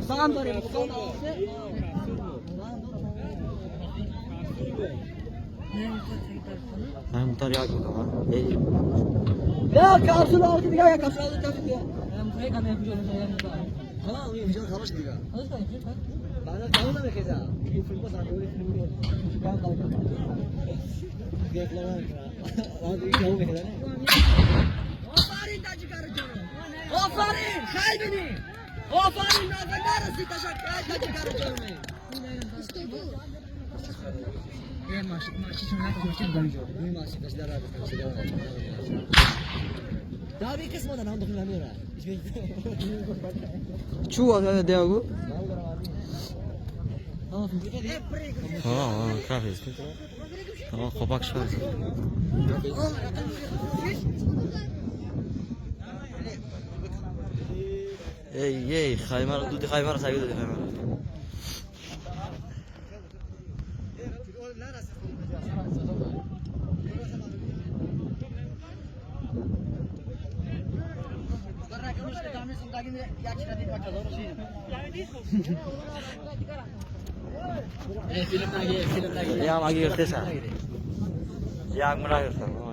Sağım var ya. Ben muhtar ya gibi ama. Ya kapsül aldı ya kapsül aldı tabii ya. Ben buraya kadar yapıyorum ya. Tamam iyi güzel kalmış diyor. Kalmış mı? Bana tamam da keza. Bir film var öyle film yok. Ben kaldım. Reklamlar. Hadi kavga edelim. Aferin de çıkaracağım. Aferin kalbini. Aferin nazar neresi taşak çıkaracağım. İşte bu. Maaşı şunlar konuşacağım dönüyor. Bu maaşı kaçlar abi kaçlar. Daha bir kısmından anladım ben ya. Çuval ya diyor. Ha, kahve. Tamam, kapak çıkar. Ey, kaymar, dudi kaymar saygı dedi kaymar. Film lagi. Ya, lagi kerja. Ya, murah kerja.